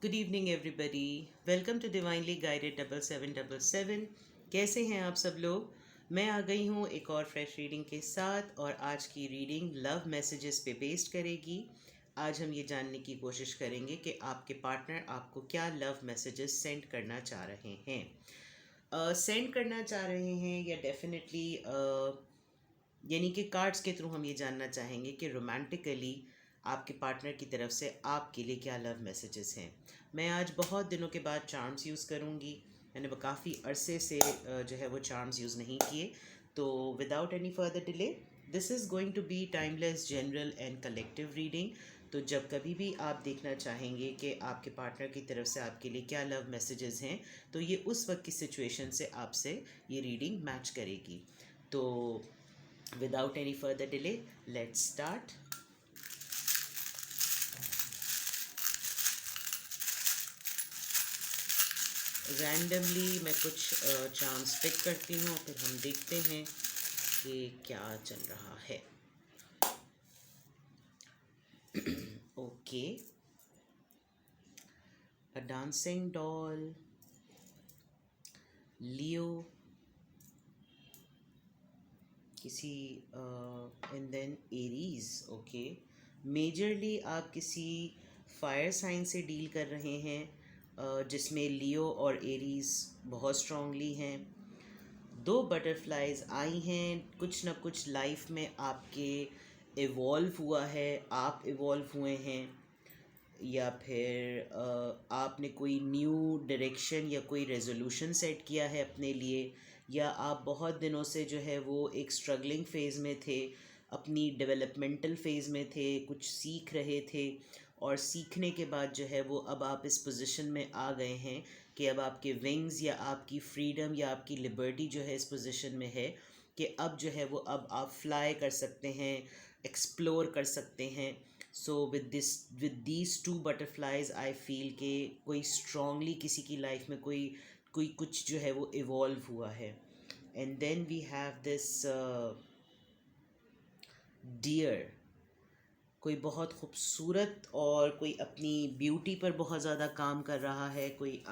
Good evening everybody. Welcome to divinely guided 7777। कैसे हैं आप सब लोग? मैं आ गई हूँ एक और फ्रेश रीडिंग के साथ, और आज की रीडिंग लव मैसेजेस पे बेस्ड करेगी। आज हम ये जानने की कोशिश करेंगे कि आपके पार्टनर आपको क्या लव मैसेजेस सेंड करना चाह रहे हैं। सेंड करना चाह रहे हैं या डेफिनेटली यानी कि कार्ड्स के थ्रू हम ये जानना चाहेंगे कि रोमांटिकली आपके पार्टनर की तरफ से आपके लिए क्या लव मैसेजेस हैं। मैं आज बहुत दिनों के बाद चार्म्स यूज़ करूँगी। मैंने काफ़ी अरसे से जो है वो चार्म्स यूज़ नहीं किए। तो without any further delay, this is going to be timeless general and collective reading. तो जब कभी भी आप देखना चाहेंगे कि आपके पार्टनर की तरफ से आपके लिए क्या लव मैसेजेस हैं, तो ये उस वक्त की सिचुएशन से आपसे ये रीडिंग मैच करेगी। तो without any further delay, let's start. Randomly मैं कुछ चार्म्स पिक करती हूँ, फिर हम देखते हैं कि क्या चल रहा है। Okay, a dancing doll, Leo, किसी and then Aries. Okay, majorly आप किसी फायर साइन से डील कर रहे हैं, जिसमें लियो और एरीज बहुत स्ट्रांगली हैं। दो बटरफ्लाइज आई हैं। कुछ ना कुछ लाइफ में आपके इवॉल्व हुआ है, आप इवॉल्व हुए हैं, या फिर आपने कोई न्यू डायरेक्शन या कोई रेजोल्यूशन सेट किया है अपने लिए, या आप बहुत दिनों से जो है वो एक स्ट्रगलिंग फ़ेज़ में थे, अपनी डेवलपमेंटल फ़ेज़ में थे, कुछ सीख रहे थे, और सीखने के बाद जो है वो अब आप इस पोजीशन में आ गए हैं कि अब आपके विंग्स या आपकी फ्रीडम या आपकी लिबर्टी जो है इस पोजीशन में है कि अब जो है वो अब आप फ्लाई कर सकते हैं, एक्सप्लोर कर सकते हैं। So with these two butterflies I feel के कोई स्ट्रांगली किसी की लाइफ में कोई कोई कुछ जो है वो इवॉल्व हुआ है। And then we have this dear. कोई बहुत खूबसूरत और कोई अपनी ब्यूटी पर बहुत ज़्यादा काम कर रहा है, कोई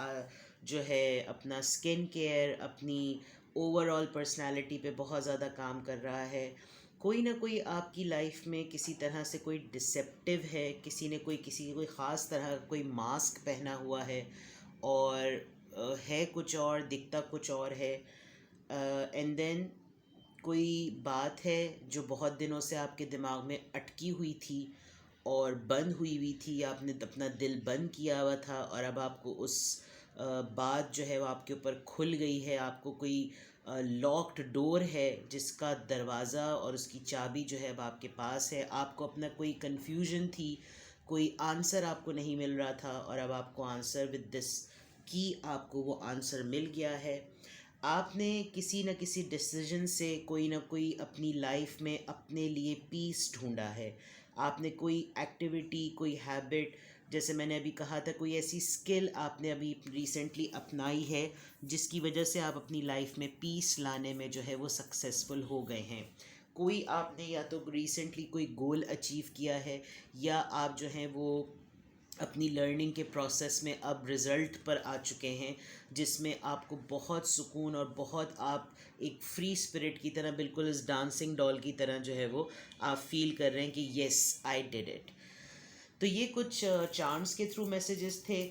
जो है अपना स्किन केयर, अपनी ओवरऑल पर्सनालिटी पे बहुत ज़्यादा काम कर रहा है। कोई ना कोई आपकी लाइफ में किसी तरह से कोई डिसेप्टिव है, किसी ने कोई ख़ास तरह का कोई मास्क पहना हुआ है, और है कुछ और, दिखता कुछ और है। एंड देन कोई बात है जो बहुत दिनों से आपके दिमाग में अटकी हुई थी और बंद हुई थी, या आपने अपना दिल बंद किया हुआ था, और अब आपको उस बात जो है वो आपके ऊपर खुल गई है। आपको कोई लॉक्ड डोर है जिसका दरवाज़ा और उसकी चाबी जो है अब आपके पास है। आपको अपना कोई कन्फ्यूजन थी, कोई आंसर आपको नहीं मिल रहा था, और अब आपको आंसर विद दिस की आपको वो आंसर मिल गया है। आपने किसी न किसी डिसीजन से कोई ना कोई अपनी लाइफ में अपने लिए पीस ढूंढा है। आपने कोई एक्टिविटी, कोई हैबिट, जैसे मैंने अभी कहा था, कोई ऐसी स्किल आपने अभी रिसेंटली अपनाई है जिसकी वजह से आप अपनी लाइफ में पीस लाने में जो है वो सक्सेसफुल हो गए हैं। कोई आपने या तो रिसेंटली कोई गोल अचीव किया है, या आप जो हैं वो अपनी लर्निंग के प्रोसेस में अब रिज़ल्ट पर आ चुके हैं, जिसमें आपको बहुत सुकून और बहुत आप एक फ्री स्पिरिट की तरह, बिल्कुल इस डांसिंग डॉल की तरह जो है वो आप फील कर रहे हैं कि येस आई डिड इट। तो ये कुछ चार्म्स के थ्रू मैसेजेस थे।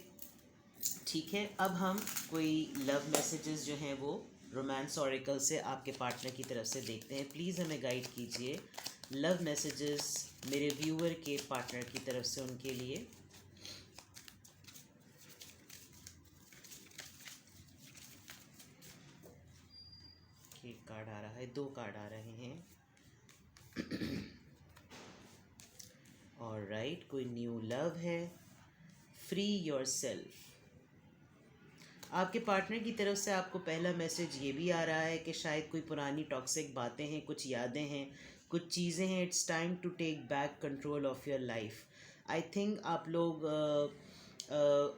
ठीक है, अब हम कोई लव मैसेजेस जो हैं वो रोमांस ऑरिकल से आपके पार्टनर की तरफ से देखते हैं। प्लीज़ हमें गाइड कीजिए लव मैसेजेस मेरे व्यूअर के पार्टनर की तरफ से उनके लिए। एक कार्ड आ रहा है, दो कार्ड आ रहे हैं। और राइट, कोई न्यू लव है। Free your self. आपके पार्टनर की तरफ से आपको पहला मैसेज ये भी आ रहा है कि शायद कोई पुरानी टॉक्सिक बातें हैं, कुछ यादें हैं, कुछ चीज़ें हैं। It's time to take back control of your life. I think आप लोग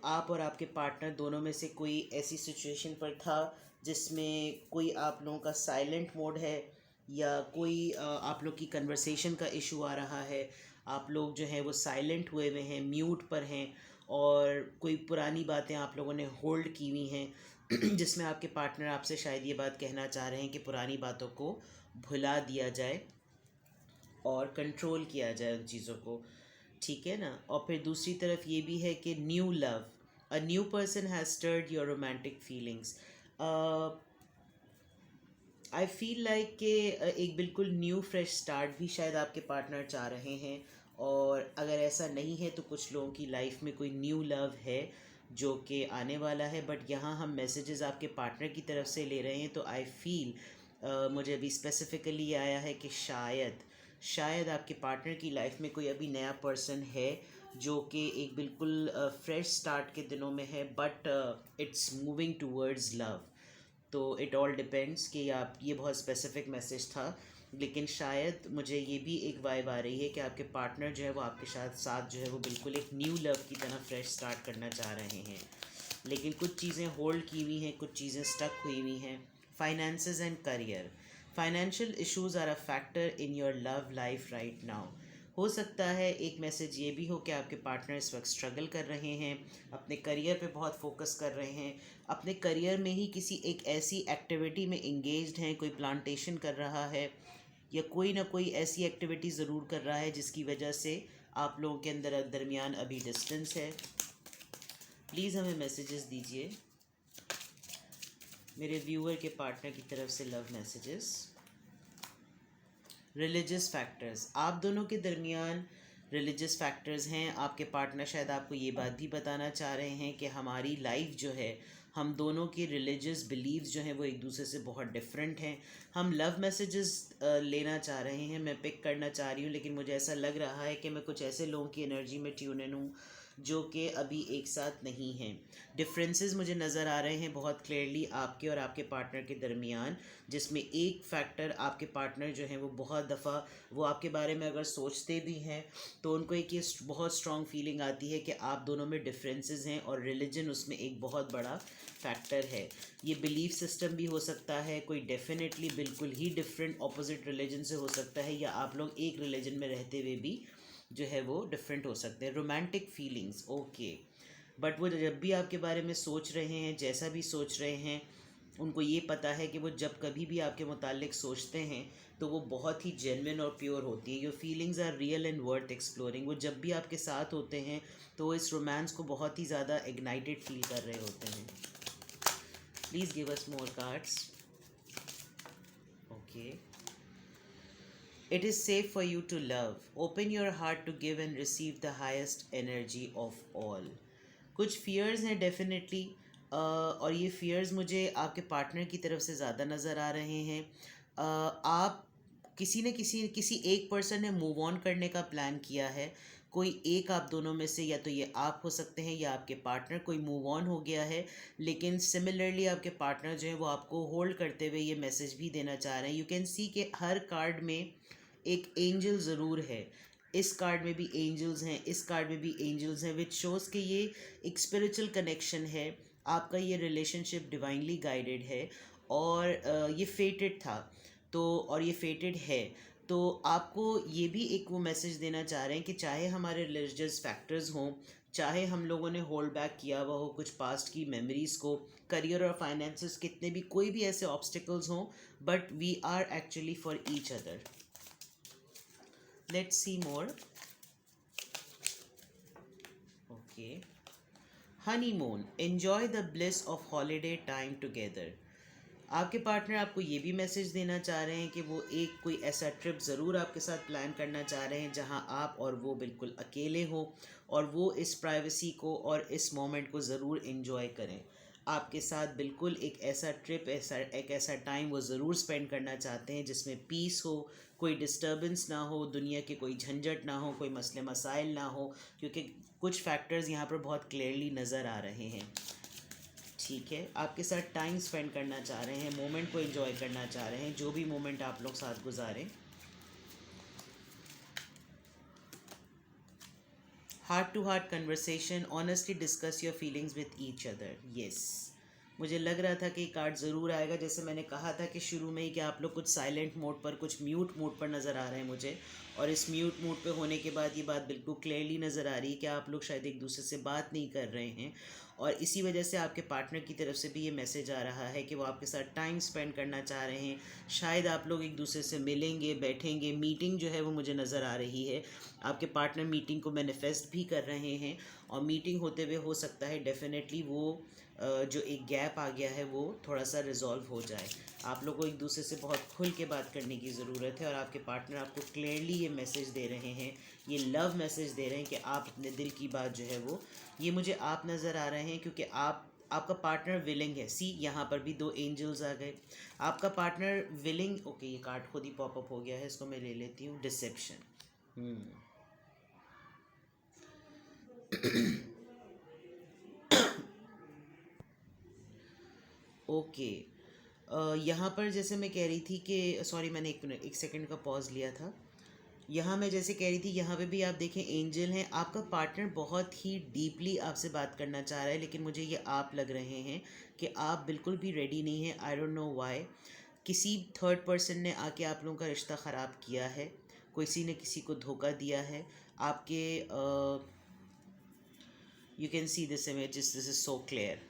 आप और आपके पार्टनर दोनों में से कोई ऐसी सिचुएशन पर था जिसमें कोई आप लोगों का साइलेंट मोड है, या कोई आप लोग की कन्वर्सेशन का इशू आ रहा है। आप लोग जो है वो साइलेंट हुए हुए हैं, म्यूट पर हैं, और कोई पुरानी बातें आप लोगों ने होल्ड की हुई हैं जिसमें आपके पार्टनर आपसे शायद ये बात कहना चाह रहे हैं कि पुरानी बातों को भुला दिया जाए और कंट्रोल किया जाए उन चीज़ों को, ठीक है ना। और फिर दूसरी तरफ ये भी है कि new love, a new person has stirred your romantic feelings. I feel like कि एक बिल्कुल न्यू फ्रेश स्टार्ट भी शायद आपके पार्टनर चाह रहे हैं, और अगर ऐसा नहीं है तो कुछ लोगों की लाइफ में कोई न्यू लव है जो कि आने वाला है। बट यहाँ हम मैसेजेस आपके पार्टनर की तरफ से ले रहे हैं, तो आई फील मुझे अभी स्पेसिफिकली आया है कि शायद आपके पार्टनर की लाइफ में कोई अभी नया पर्सन है जो कि एक बिल्कुल फ्रेश स्टार्ट के दिनों में है, but it's moving towards love. तो इट ऑल डिपेंड्स कि आप, ये बहुत स्पेसिफिक मैसेज था, लेकिन शायद मुझे ये भी एक वाइब आ रही है कि आपके पार्टनर जो है वो आपके साथ जो है वो बिल्कुल एक न्यू लव की तरह फ्रेश स्टार्ट करना चाह रहे हैं, लेकिन कुछ चीज़ें होल्ड की हुई हैं, कुछ चीज़ें स्टक हुई हुई हैं। Finances and career, financial issues are a factor in your love life right now. हो सकता है एक मैसेज ये भी हो कि आपके पार्टनर इस वक्त स्ट्रगल कर रहे हैं, अपने करियर पे बहुत फोकस कर रहे हैं, अपने करियर में ही किसी एक ऐसी एक्टिविटी में इंगेज्ड हैं, कोई प्लांटेशन कर रहा है या कोई ना कोई ऐसी एक्टिविटी ज़रूर कर रहा है जिसकी वजह से आप लोगों के अंदर दरमियान अभी डिस्टेंस है। प्लीज़ हमें मैसेजेस दीजिए मेरे व्यूअर के पार्टनर की तरफ से, लव मैसेजेस। रिलीजियस फैक्टर्स, आप दोनों के दरमियान रिलीजियस फैक्टर्स हैं। आपके पार्टनर शायद आपको ये बात भी बताना चाह रहे हैं कि हमारी लाइफ जो है, हम दोनों के रिलीजियस बिलीव्स जो हैं वो एक दूसरे से बहुत डिफरेंट हैं। हम लव मैसेजेस लेना चाह रहे हैं, मैं पिक करना चाह रही हूँ, लेकिन मुझे ऐसा लग रहा है कि मैं कुछ ऐसे लोगों की एनर्जी में ट्यून इन हूँ जो कि अभी एक साथ नहीं हैं। डिफरेंसेस मुझे नज़र आ रहे हैं बहुत क्लियरली आपके और आपके पार्टनर के दरमियान, जिसमें एक फैक्टर, आपके पार्टनर जो हैं वो बहुत दफ़ा वो आपके बारे में अगर सोचते भी हैं तो उनको एक ये बहुत स्ट्रॉन्ग फीलिंग आती है कि आप दोनों में डिफरेंसेस हैं, और रिलीजन उसमें एक बहुत बड़ा फैक्टर है। ये बिलीफ सिस्टम भी हो सकता है, कोई डेफिनेटली बिल्कुल ही डिफरेंट ऑपोजिट रिलीजन से हो सकता है, या आप लोग एक रिलीजन में रहते हुए भी जो है वो डिफरेंट हो सकते हैं। रोमांटिक फीलिंग्स, ओके, बट वो जब भी आपके बारे में सोच रहे हैं, जैसा भी सोच रहे हैं, उनको ये पता है कि वो जब कभी भी आपके मुतालिक सोचते हैं तो वो बहुत ही जेन्युइन और प्योर होती है। Your feelings are real and worth exploring. वो जब भी आपके साथ होते हैं तो वो इस रोमांस को बहुत ही ज़्यादा इग्नाइटेड फील कर रहे होते हैं। Please give us more cards. Okay, it is safe for you to love. Open your heart to give and receive the highest energy of all. कुछ फियर्स हैं डेफिनेटली, और ये फियर्स मुझे आपके पार्टनर की तरफ से ज़्यादा नज़र आ रहे हैं। आप किसी न किसी एक पर्सन ने मूव ऑन करने का प्लान किया है। कोई एक आप दोनों में से, या तो ये आप हो सकते हैं या आपके पार्टनर, कोई मूव ऑन हो गया है, लेकिन सिमिलरली आपके पार्टनर जो है वो आपको होल्ड करते हुए ये मैसेज भी देना चाह रहे हैं। यू कैन सी कि हर कार्ड में एक एंजल ज़रूर है। इस कार्ड में भी एंजल्स हैं, इस कार्ड में भी एंजल्स हैं, विच शोज़ कि ये एक स्पिरिचुअल कनेक्शन है। आपका ये रिलेशनशिप डिवाइनली गाइडेड है, और ये फेटेड था, तो और ये फेटेड है। तो आपको ये भी एक वो मैसेज देना चाह रहे हैं कि चाहे हमारे रिलीजियस फैक्टर्स हों, चाहे हम लोगों ने होल्ड बैक किया हुआ हो कुछ पास्ट की मेमोरीज़ को, करियर और फाइनेंसेस, कितने भी कोई भी ऐसे ऑब्स्टिकल्स हों, but we are actually for each other. Let's see more. Okay. Honeymoon. Enjoy the bliss of holiday time together. आपके पार्टनर आपको ये भी मैसेज देना चाह रहे हैं कि वो एक कोई ऐसा ट्रिप ज़रूर आपके साथ प्लान करना चाह रहे हैं जहां आप और वो बिल्कुल अकेले हो, और वो इस प्राइवेसी को और इस मोमेंट को ज़रूर इन्जॉय करें। आपके साथ बिल्कुल एक ऐसा ट्रिप, एक ऐसा टाइम वो ज़रूर स्पेंड करना चाहते हैं जिसमें पीस हो, कोई डिस्टर्बेंस ना हो, दुनिया के कोई झंझट ना हो, कोई मसले मसाइल ना हो, क्योंकि कुछ फैक्टर्स यहाँ पर बहुत क्लियरली नज़र आ रहे हैं। ठीक है, आपके साथ टाइम स्पेंड करना चाह रहे हैं, मोमेंट को एंजॉय करना चाह रहे हैं, जो भी मोमेंट आप लोग साथ गुजारें। Heart to heart conversation, honestly discuss your feelings with each other. Yes, मुझे लग रहा था कि कार्ड ज़रूर आएगा, जैसे मैंने कहा था कि शुरू में ही, कि आप लोग कुछ साइलेंट मोड पर, कुछ म्यूट मोड पर नज़र आ रहे हैं मुझे। और इस म्यूट मोड पे होने के बाद ये बात बिल्कुल क्लियरली नज़र आ रही है कि आप लोग शायद एक दूसरे से बात नहीं कर रहे हैं, और इसी वजह से आपके पार्टनर की तरफ से भी ये मैसेज आ रहा है कि वो आपके साथ टाइम स्पेंड करना चाह रहे हैं। शायद आप लोग एक दूसरे से मिलेंगे, बैठेंगे, मीटिंग जो है वो मुझे नज़र आ रही है। आपके पार्टनर मीटिंग को मैनिफेस्ट भी कर रहे हैं, और मीटिंग होते हुए हो सकता है डेफिनेटली वो जो एक गैप आ गया है वो थोड़ा सा रिजॉल्व हो जाए। आप लोगों को एक दूसरे से बहुत खुल के बात करने की ज़रूरत है, और आपके पार्टनर आपको क्लियरली ये मैसेज दे रहे हैं, ये लव मैसेज दे रहे हैं कि आप अपने दिल की बात जो है वो, ये मुझे आप नज़र आ रहे हैं, क्योंकि आपका पार्टनर विलिंग है। सी, यहाँ पर भी 2 एंजल्स आ गए। आपका पार्टनर विलिंग, ओके, ये कार्ड खुद ही पॉपअप हो गया है, इसको मैं ले लेती हूँ। डिसेप्शन। ओके। यहाँ पर जैसे मैं कह रही थी कि, सॉरी, मैंने 1 मिनट 1 सेकंड का पॉज लिया था। यहाँ मैं जैसे कह रही थी, यहाँ पे भी आप देखें एंजल हैं। आपका पार्टनर बहुत ही डीपली आपसे बात करना चाह रहा है, लेकिन मुझे ये आप लग रहे हैं कि आप बिल्कुल भी रेडी नहीं हैं। I don't know why. किसी थर्ड पर्सन ने आके आप लोगों का रिश्ता ख़राब किया है, किसी ने किसी को धोखा दिया है। आपके you can see this image, this is so clear,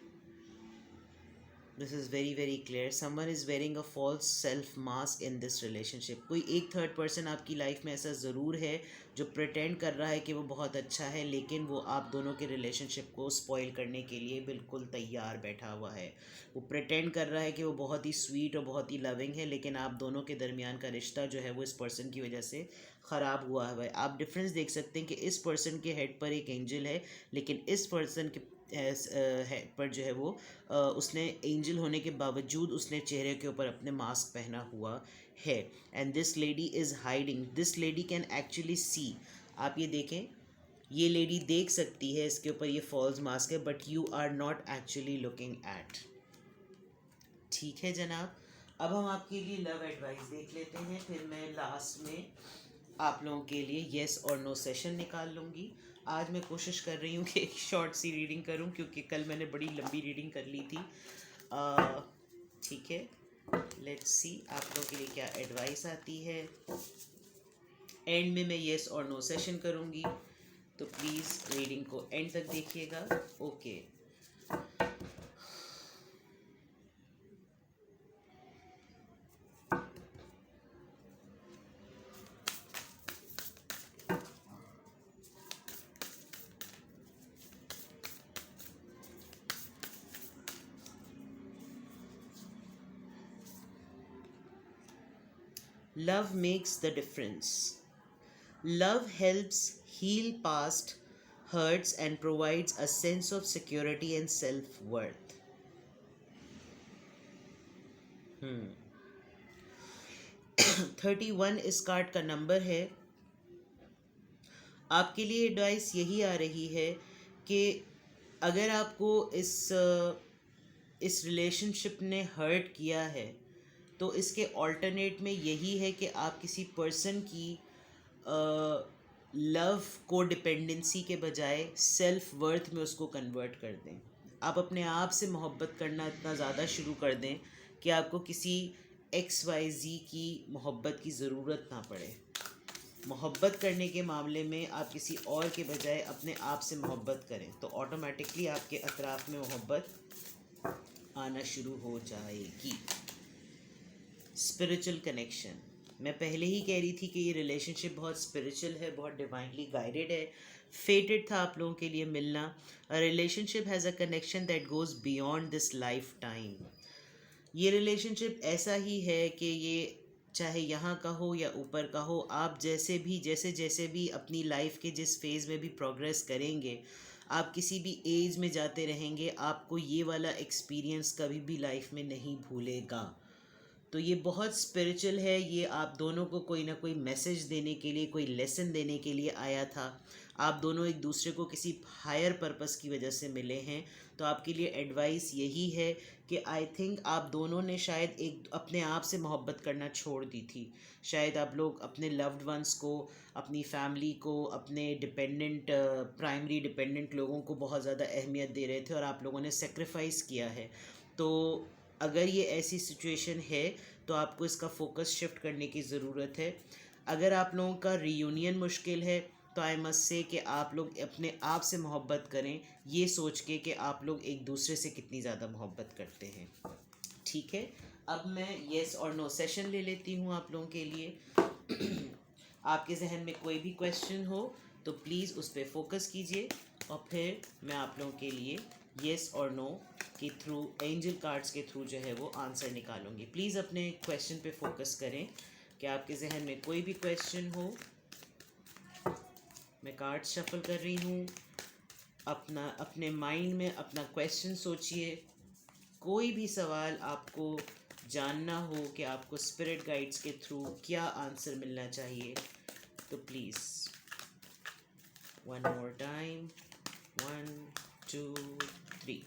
this is very very clear. Someone is wearing a false self mask in this relationship. कोई एक थर्ड पर्सन आपकी लाइफ में ऐसा ज़रूर है जो प्रिटेंड कर रहा है कि वो बहुत अच्छा है, लेकिन वो आप दोनों के रिलेशनशिप को स्पॉइल करने के लिए बिल्कुल तैयार बैठा हुआ है। वो प्रिटेंड कर रहा है कि वो बहुत ही स्वीट और बहुत ही लविंग है, लेकिन आप दोनों के दरमियान का रिश्ता जो है वो इस पर्सन की वजह से ख़राब हुआ है। आप डिफरेंस देख सकते हैं कि इस पर्सन के हेड पर एक एंजल है, लेकिन इस पर्सन के हेड पर जो है वो उसने एंजल होने के बावजूद उसने चेहरे के ऊपर अपने मास्क पहना हुआ है। And this lady is hiding. This lady can actually see, आप ये देखें, ये लेडी देख सकती है इसके ऊपर ये फॉल्स मास्क है, but you are not actually looking at. ठीक है जनाब, अब हम आपके लिए लव एडवाइस देख लेते हैं, फिर मैं लास्ट में आप लोगों के लिए येस और नो सेशन निकाल लूँगी। आज मैं कोशिश कर रही हूँ कि एक शॉर्ट सी रीडिंग करूँ, क्योंकि कल मैंने बड़ी लंबी रीडिंग कर ली थी। ठीक है, लेट्स सी आप लोगों के लिए क्या एडवाइस आती है। एंड में मैं येस और नो सेशन करूँगी, तो प्लीज़ रीडिंग को एंड तक देखिएगा। Okay. Love makes the difference. Love helps heal past hurts and provides a sense of security and self-worth. 31 इस कार्ड का नंबर है। आपके लिए एडवाइस यही आ रही है कि अगर आपको इस रिलेशनशिप ने हर्ट किया है, तो इसके ऑल्टरनेट में यही है कि आप किसी पर्सन की लव को डिपेंडेंसी के बजाय सेल्फ वर्थ में उसको कन्वर्ट कर दें। आप अपने आप से मोहब्बत करना इतना ज़्यादा शुरू कर दें कि आपको किसी XYZ की मोहब्बत की ज़रूरत ना पड़े। मोहब्बत करने के मामले में आप किसी और के बजाय अपने आप से मोहब्बत करें, तो ऑटोमेटिकली आपके अतराफ़ में मोहब्बत आना शुरू हो जाएगी। स्पिरिचुअल कनेक्शन, मैं पहले ही कह रही थी कि ये रिलेशनशिप बहुत स्पिरिचुअल है, बहुत डिवाइनली गाइडेड है। फेटेड था आप लोगों के लिए मिलना। A relationship has a connection that goes beyond this life time. ये रिलेशनशिप ऐसा ही है कि ये चाहे यहाँ का हो या ऊपर का हो, आप जैसे भी अपनी लाइफ के जिस फेज़ में भी प्रोग्रेस करेंगे, आप किसी भी एज में जाते रहेंगे, आपको ये वाला एक्सपीरियंस कभी भी लाइफ में नहीं भूलेगा। तो ये बहुत स्पिरिचुअल है। ये आप दोनों को कोई ना कोई मैसेज देने के लिए, कोई लेसन देने के लिए आया था। आप दोनों एक दूसरे को किसी हायर पर्पस की वजह से मिले हैं। तो आपके लिए एडवाइस यही है कि आई थिंक आप दोनों ने शायद एक अपने आप से मोहब्बत करना छोड़ दी थी। शायद आप लोग अपने लव्ड वंस को, अपनी फैमिली को, अपने प्राइमरी डिपेंडेंट लोगों को बहुत ज़्यादा अहमियत दे रहे थे, और आप लोगों ने सेक्रीफाइस किया है। तो अगर ये ऐसी सिचुएशन है तो आपको इसका फोकस शिफ्ट करने की ज़रूरत है। अगर आप लोगों का रियूनियन मुश्किल है तो आई मस्ट से कि आप लोग अपने आप से मोहब्बत करें, ये सोच के कि आप लोग एक दूसरे से कितनी ज़्यादा मोहब्बत करते हैं। ठीक है, अब मैं येस और नो सेशन ले लेती हूँ आप लोगों के लिए। आपके जहन में कोई भी क्वेश्चन हो तो प्लीज़ उस पर फोकस कीजिए और फिर मैं आप लोगों के लिए येस और नो के थ्रू, एंजल कार्ड्स के थ्रू जो है वो आंसर निकालूंगी। प्लीज़ अपने क्वेश्चन पे फोकस करें कि आपके जहन में कोई भी क्वेश्चन हो। मैं कार्ड शफल कर रही हूँ। अपने माइंड में अपना क्वेश्चन सोचिए। कोई भी सवाल आपको जानना हो कि आपको स्पिरिट गाइड्स के थ्रू क्या आंसर मिलना चाहिए तो please one more time, 1 2 3।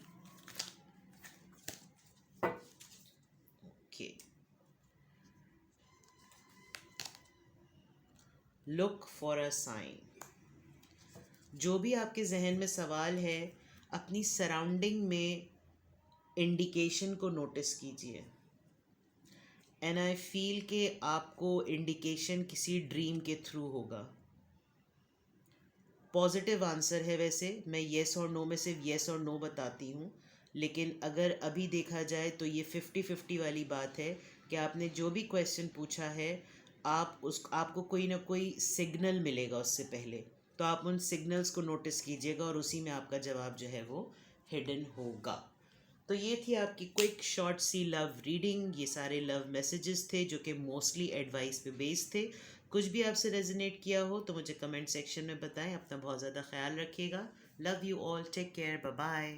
Okay, look for a sign. जो भी आपके जहन में सवाल है, अपनी सराउंडिंग में इंडिकेशन को नोटिस कीजिए। एंड आई फील कि आपको इंडिकेशन किसी ड्रीम के थ्रू होगा। पॉजिटिव आंसर है वैसे, मैं येस और नो में सिर्फ येस और नो बताती हूँ, लेकिन अगर अभी देखा जाए तो ये 50-50 वाली बात है कि आपने जो भी क्वेश्चन पूछा है आपको कोई ना कोई सिग्नल मिलेगा उससे पहले, तो आप उन सिग्नल्स को नोटिस कीजिएगा और उसी में आपका जवाब जो है वो हिडन होगा। तो ये थी आपकी क्विक शॉर्ट सी लव रीडिंग। ये सारे लव मैसेजेस थे जो कि मोस्टली एडवाइस पे बेस्ड थे। कुछ भी आपसे रेजोनेट किया हो तो मुझे कमेंट सेक्शन में बताएं। अपना बहुत ज़्यादा ख्याल रखिएगा। Love you all, take care, bye bye.